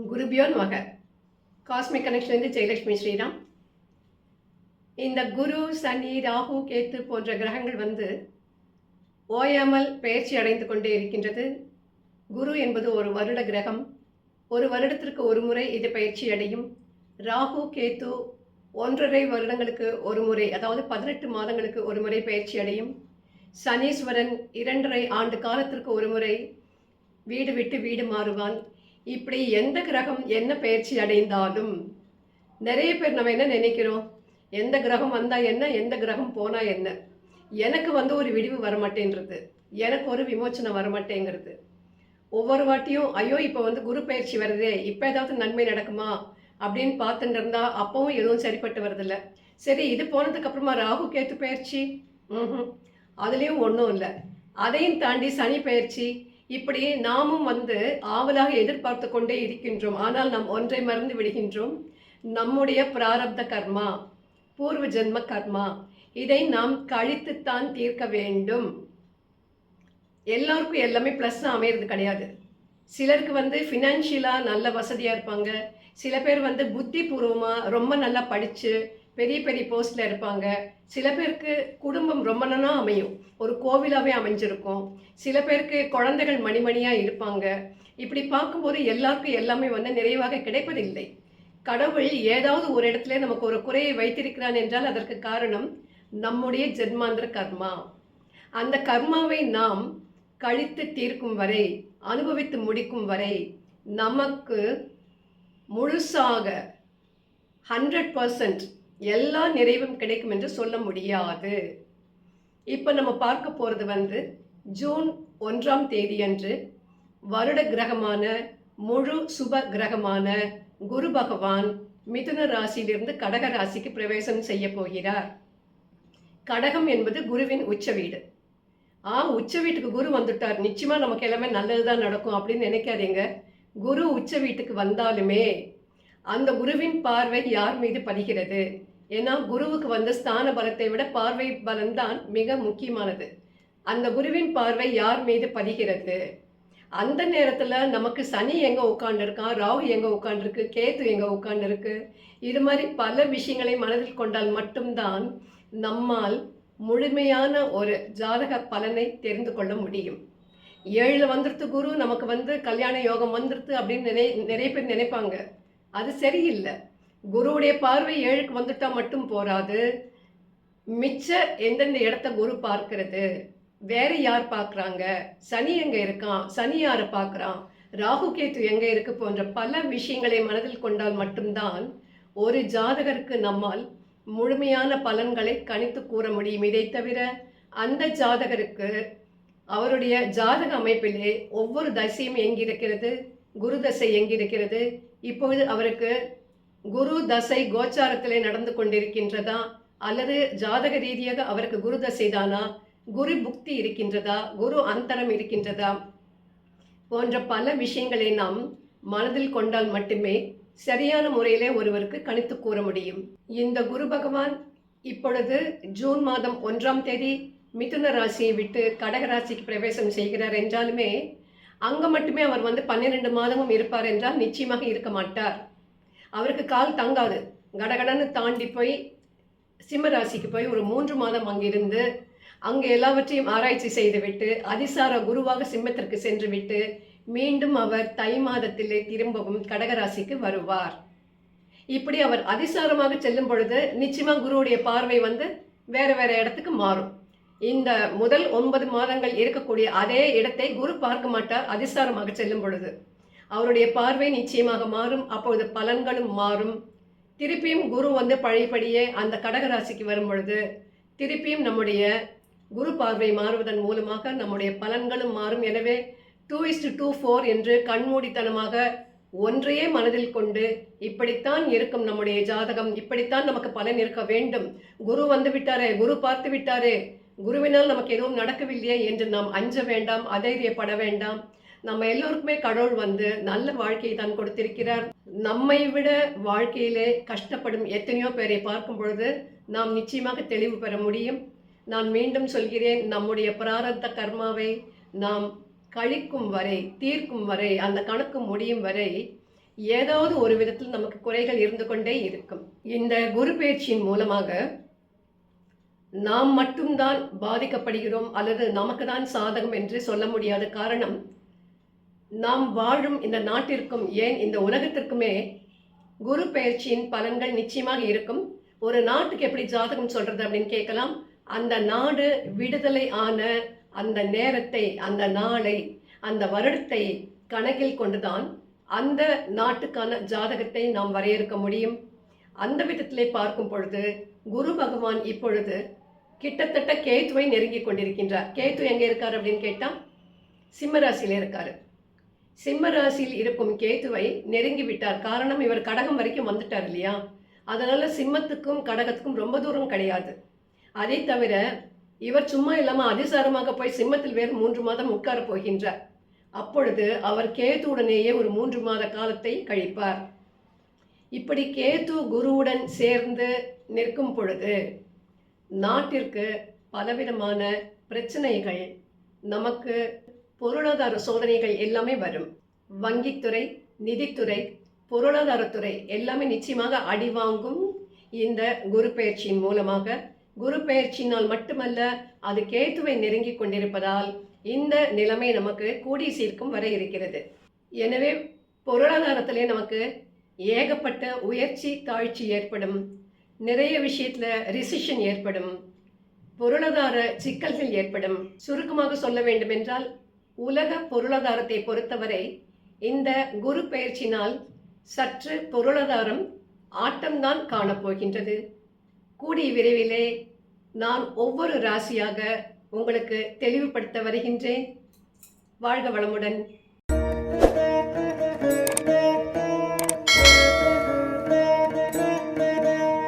குருபியோ நமக. காஸ்மிக் கனெக்ஷன்லேருந்து ஜெயலட்சுமி ஸ்ரீராம். இந்த குரு, சனி, ராகு, கேத்து போன்ற கிரகங்கள் ஓயாமல் பயிற்சி அடைந்து கொண்டே இருக்கின்றது. குரு என்பது ஒரு வருட கிரகம். ஒரு வருடத்திற்கு ஒரு முறை இது பயிற்சி அடையும். ராகு, கேத்து 1.5 வருடங்களுக்கு ஒரு முறை, அதாவது 18 மாதங்களுக்கு ஒரு முறை பயிற்சி அடையும். சனீஸ்வரன் 2.5 ஆண்டு காலத்திற்கு ஒரு முறை வீடு விட்டு வீடு மாறுவான். இப்படி எந்த கிரகம் என்ன பயிற்சி அடைந்தாலும் நிறைய பேர் நம்ம என்ன நினைக்கிறோம், எந்த கிரகம் வந்தால் என்ன, எந்த கிரகம் போனால் என்ன, எனக்கு ஒரு விடிவு வரமாட்டேன்றது, எனக்கு ஒரு விமோச்சனம் வரமாட்டேங்கிறது. ஒவ்வொரு வாட்டியும் ஐயோ இப்போ குரு பயிற்சி வருதே, இப்போ ஏதாவது நன்மை நடக்குமா அப்படின்னு பார்த்துட்டு இருந்தா அப்பவும் எதுவும் சரிப்பட்டு வருதில்ல. சரி, இது போனதுக்கு அப்புறமா ராகு கேத்து பயிற்சி, அதுலேயும் ஒன்றும் இல்லை. அதையும் தாண்டி சனி பயிற்சி, இப்படி நாமும் ஆவலாக எதிர்பார்த்து கொண்டே இருக்கின்றோம். ஆனால் நாம் ஒன்றை மறந்து விடுகின்றோம். நம்முடைய பிராரப்த கர்மா, பூர்வ ஜென்ம கர்மா, இதை நாம் கழித்துத்தான் தீர்க்க வேண்டும். எல்லாருக்கும் எல்லாமே ப்ளஸ் அமையிறது கிடையாது. சிலருக்கு ஃபினான்ஷியலாக நல்ல வசதியாக இருப்பாங்க. சில பேர் புத்தி பூர்வமாக ரொம்ப நல்லா படித்து பெரிய பெரிய போஸ்டில் இருப்பாங்க. சில பேருக்கு குடும்பம் ரொம்ப நல்லா அமையும், ஒரு கோவிலாகவே அமைஞ்சிருக்கும். சில பேருக்கு குழந்தைகள் மணிமணியாக இருப்பாங்க. இப்படி பார்க்கும்போது எல்லாருக்கும் எல்லாமே நிறைவாக கிடைப்பதில்லை. கடவுள் ஏதாவது ஒரு இடத்துல நமக்கு ஒரு குறையை வைத்திருக்கிறான் என்றால் அதற்கு காரணம் நம்முடைய ஜென்மாந்திர கர்மா. அந்த கர்மாவை நாம் கழித்து தீர்க்கும் வரை, அனுபவித்து முடிக்கும் வரை நமக்கு முழுசாக 100% எல்லா நிறைவும் கிடைக்கும் என்று சொல்ல முடியாது. இப்போ நம்ம பார்க்க போகிறது ஜூன் 1ஆம் தேதி அன்று வருட கிரகமான, முழு சுப கிரகமான குரு பகவான் மிதுன ராசியிலிருந்து கடக ராசிக்கு பிரவேசம் செய்ய போகிறார். கடகம் என்பது குருவின் உச்ச வீடு. உச்ச வீட்டுக்கு குரு வந்துட்டார், நிச்சயமா நமக்கு எல்லாமே நல்லதுதான் நடக்கும் அப்படின்னு நினைக்காதீங்க. குரு உச்ச வீட்டுக்கு வந்தாலுமே அந்த குருவின் பார்வை யார் மீது பதிகிறது? ஏன்னா குருவுக்கு ஸ்தான பலத்தை விட பார்வை பலம்தான் மிக முக்கியமானது. அந்த குருவின் பார்வை யார் மீது பதிகிறது? அந்த நேரத்தில் நமக்கு சனி எங்கே உட்காந்துருக்கான், ராகு எங்கே உட்காந்துருக்கு, கேத்து எங்கே உட்காந்துருக்கு, இது மாதிரி பல விஷயங்களை மனதில் கொண்டால் மட்டும்தான் நம்மால் முழுமையான ஒரு ஜாதக பலனை தெரிந்து கொள்ள முடியும். 7 வந்துடுத்து குரு, நமக்கு கல்யாண யோகம் வந்துடுது அப்படின்னு நிறைய பேர் நினைப்பாங்க. அது சரியில்லை. குருவுடைய பார்வை 7க்கு வந்துட்டா மட்டும் போராது. மிச்ச எந்தெந்த இடத்த குரு பார்க்கிறது, வேற யார் பார்க்குறாங்க, சனி எங்கே இருக்கான், சனி யாரை பார்க்குறான், ராகு கேத்து எங்கே இருக்கு போன்ற பல விஷயங்களை மனதில் கொண்டால் மட்டும்தான் ஒரு ஜாதகருக்கு நம்மால் முழுமையான பலன்களை கணித்து கூற முடியும். இதை தவிர அந்த ஜாதகருக்கு அவருடைய ஜாதக அமைப்பிலே ஒவ்வொரு தசையும் எங்கிருக்கிறது, குரு தசை எங்கிருக்கிறது, இப்பொழுது அவருக்கு குரு தசை கோச்சாரத்திலே நடந்து கொண்டிருக்கின்றதா, அல்லது ஜாதக ரீதியாக அவருக்கு குரு தசை தானா, குரு புக்தி இருக்கின்றதா, குரு அந்தரம் இருக்கின்றதா போன்ற பல விஷயங்களை நாம் மனதில் கொண்டால் மட்டுமே சரியான முறையிலே ஒருவருக்கு கணித்து கூற முடியும். இந்த குரு பகவான் இப்பொழுது ஜூன் மாதம் 1ஆம் தேதி மிதுன ராசியை விட்டு கடக ராசிக்கு பிரவேசம் செய்கிறார் என்றாலுமே அங்கே மட்டுமே அவர் 12 மாதமும் இருப்பார் என்றால் நிச்சயமாக இருக்க மாட்டார். அவருக்கு கால் தங்காது. கடகடன்னு தாண்டி போய் சிம்ம ராசிக்கு போய் ஒரு 3 மாதம் அங்கிருந்து அங்கே எல்லாவற்றையும் ஆராய்ச்சி செய்துவிட்டு அதிசார குருவாக சிம்மத்திற்கு சென்று விட்டு மீண்டும் அவர் தை மாதத்திலே திரும்பவும் கடகராசிக்கு வருவார். இப்படி அவர் அதிசாரமாக செல்லும் பொழுது நிச்சயமா குருவுடைய பார்வை வேற வேற இடத்துக்கு மாறும். இந்த முதல் 9 மாதங்கள் இருக்கக்கூடிய அதே இடத்தை குரு பார்க்க மாட்டார். அதிசாரமாக செல்லும் பொழுது அவருடைய பார்வை நிச்சயமாக மாறும். அப்பொழுது பலன்களும் மாறும். திருப்பியும் குரு பழையபடியே அந்த கடகராசிக்கு வரும் பொழுது திருப்பியும் நம்முடைய குரு பார்வை மாறுவதன் மூலமாக நம்முடைய பலன்களும் மாறும். எனவே 2:4 என்று கண்மூடித்தனமாக ஒன்றையே மனதில் கொண்டு இப்படித்தான் இருக்கும் நம்முடைய ஜாதகம், இப்படித்தான் நமக்கு பலன் இருக்க வேண்டும், குரு விட்டாரே, குரு பார்த்து விட்டாரே, குருவினால் நமக்கு எதுவும் நடக்கவில்லையே என்று நாம் அஞ்ச வேண்டாம், அதைரியப்பட வேண்டாம். நம்ம எல்லோருக்குமே கடவுள் நல்ல வாழ்க்கையை தான் கொடுத்திருக்கிறார். நம்மை விட வாழ்க்கையிலே கஷ்டப்படும் எத்தனையோ பேரை பார்க்கும் பொழுது நாம் நிச்சயமாக தெளிவு பெற முடியும். நான் மீண்டும் சொல்கிறேன், நம்முடைய பிராரப்த கர்மாவை நாம் கழிக்கும் வரை, தீர்க்கும் வரை, அந்த கணக்கு முடியும் வரை ஏதாவது ஒரு விதத்தில் நமக்கு குறைகள் இருந்து கொண்டே இருக்கும். இந்த குரு பெயர்ச்சியின் மூலமாக நாம் மட்டும்தான் பாதிக்கப்படுகிறோம் அல்லது நமக்கு தான் சாதகம் என்று சொல்ல முடியாத காரணம், நாம் வாழும் இந்த நாட்டிற்கும் ஏன் இந்த உலகத்திற்குமே குரு பெயர்ச்சியின் பலன்கள் நிச்சயமாக இருக்கும். ஒரு நாட்டுக்கு எப்படி ஜாதகம் சொல்றது அப்படின்னு கேட்கலாம். அந்த நாடு விடுதலை ஆன அந்த நேரத்தை, அந்த நாளை, அந்த வருடத்தை கணக்கில் கொண்டுதான் அந்த நாட்டுக்கான ஜாதகத்தை நாம் வரையறுக்க முடியும். அந்த விதத்திலே பார்க்கும் பொழுது குரு பகவான் இப்பொழுது கிட்டத்தட்ட கேத்துவை நெருங்கி கொண்டிருக்கின்றார். கேத்து எங்கே இருக்கார் அப்படின்னு கேட்டால் சிம்மராசியில் இருக்காரு. சிம்மராசியில் இருக்கும் கேத்துவை நெருங்கி விட்டார். காரணம், இவர் கடகம் வரைக்கும் வந்துட்டார் இல்லையா? அதனால சிம்மத்துக்கும் கடகத்துக்கும் ரொம்ப தூரம் கிடையாது. அதை தவிர இவர் சும்மா இல்லாமல் அதிசாரமாக போய் சிம்மத்தில் வேறு 3 மாதம் உட்கார போகின்றார். அப்பொழுது அவர் கேத்துவுடனேயே ஒரு 3 மாத காலத்தை கழிப்பார். இப்படி கேத்து குருவுடன் சேர்ந்து நிற்கும் பொழுது நாட்டிற்கு பலவிதமான பிரச்சனைகள், நமக்கு பொருளாதார சோதனைகள் எல்லாமே வரும். வங்கித்துறை, நிதித்துறை, பொருளாதாரத்துறை எல்லாமே நிச்சயமாக அடிவாங்கும். இந்த குரு பெயர்ச்சியின் மூலமாக, குரு பெயர்ச்சியினால் மட்டுமல்ல, அது கேத்துவை நெருங்கி கொண்டிருப்பதால் இந்த நிலைமை நமக்கு கூடி சீர்க்கும் வர இருக்கிறது. எனவே பொருளாதாரத்திலே நமக்கு ஏகப்பட்ட உயர்ச்சி தாழ்ச்சி ஏற்படும். நிறைய விஷயத்தில் ரிசிஷன் ஏற்படும். பொருளாதார சிக்கல்கள் ஏற்படும். சுருக்கமாக சொல்ல வேண்டுமென்றால், உலக பொருளாதாரத்தை பொறுத்தவரை இந்த குரு பெயர்ச்சினால் சற்று பொருளாதாரம் ஆட்டம்தான் காணப்போகின்றது. கூடிய விரைவிலே நான் ஒவ்வொரு ராசியாக உங்களுக்கு தெளிவுபடுத்த வருகின்றேன். வாழ்க வளமுடன்.